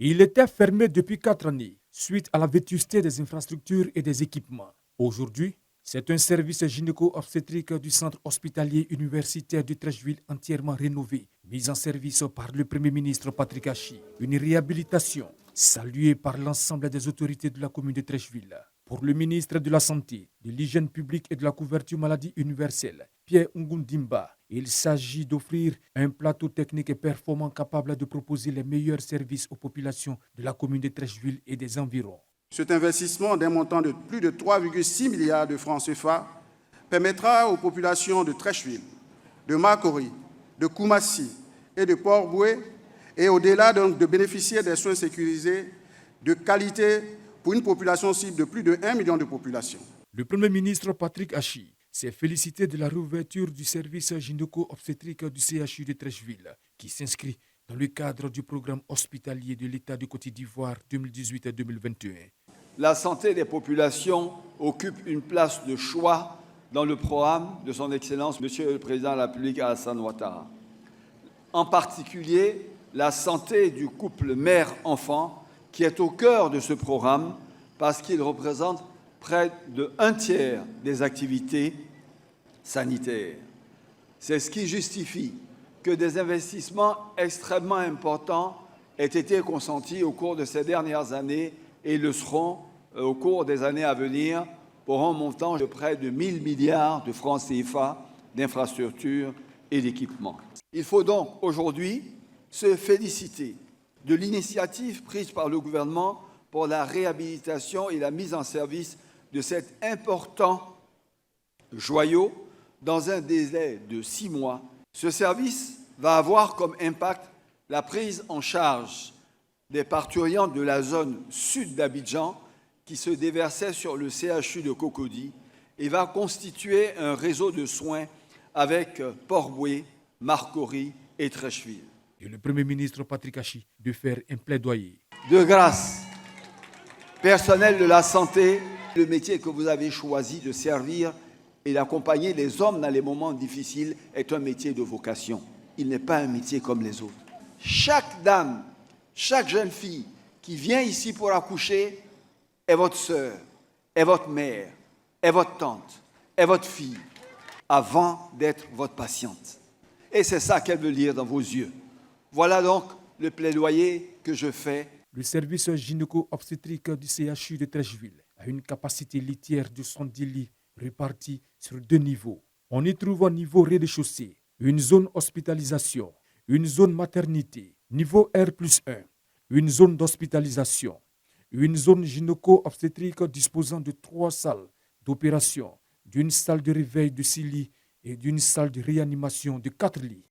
Il était fermé depuis 4 années suite à la vétusté des infrastructures et des équipements. Aujourd'hui, c'est un service gynéco-obstétrique du centre hospitalier universitaire de Treichville entièrement rénové, mis en service par le Premier ministre Patrick Hachi. Une réhabilitation saluée par l'ensemble des autorités de la commune de Treichville. Pour le ministre de la Santé, de l'Hygiène publique et de la couverture maladie universelle, Pierre Ngundimba, il s'agit d'offrir un plateau technique et performant capable de proposer les meilleurs services aux populations de la commune de Treichville et des environs. Cet investissement d'un montant de plus de 3,6 milliards de francs CFA permettra aux populations de Treichville, de Makori, de Koumassi et de Port-Boué et au-delà de bénéficier des soins sécurisés de qualité pour une population cible de plus de 1 million de populations. Le Premier ministre Patrick Hachi s'est félicité de la réouverture du service gynéco-obstétrique du CHU de Treichville, qui s'inscrit dans le cadre du programme hospitalier de l'État de Côte d'Ivoire 2018-2021. La santé des populations occupe une place de choix dans le programme de son Excellence, Monsieur le Président de la République Alassane Ouattara. En particulier, la santé du couple mère-enfant qui est au cœur de ce programme parce qu'il représente près de 1/3 des activités sanitaires. C'est ce qui justifie que des investissements extrêmement importants aient été consentis au cours de ces dernières années et le seront au cours des années à venir pour un montant de près de 1 000 milliards de francs CFA d'infrastructures et d'équipements. Il faut donc aujourd'hui se féliciter de l'initiative prise par le gouvernement pour la réhabilitation et la mise en service de cet important joyau dans un délai de 6 mois. Ce service va avoir comme impact la prise en charge des parturients de la zone sud d'Abidjan qui se déversaient sur le CHU de Cocody et va constituer un réseau de soins avec Port-Boué, Marcory et Treichville. Et le Premier ministre Patrick Hachi de faire un plaidoyer. De grâce, personnel de la santé, le métier que vous avez choisi de servir et d'accompagner les hommes dans les moments difficiles est un métier de vocation. Il n'est pas un métier comme les autres. Chaque dame, chaque jeune fille qui vient ici pour accoucher est votre sœur, est votre mère, est votre tante, est votre fille, avant d'être votre patiente. Et c'est ça qu'elle veut lire dans vos yeux. Voilà donc le plaidoyer que je fais. Le service gynéco-obstétrique du CHU de Treichville a une capacité litière de 70 lits répartis sur 2 niveaux. On y trouve au niveau rez-de-chaussée une zone hospitalisation, une zone maternité, niveau R+1, une zone d'hospitalisation, une zone gynéco-obstétrique disposant de 3 salles d'opération, d'une salle de réveil de 6 lits et d'une salle de réanimation de 4 lits.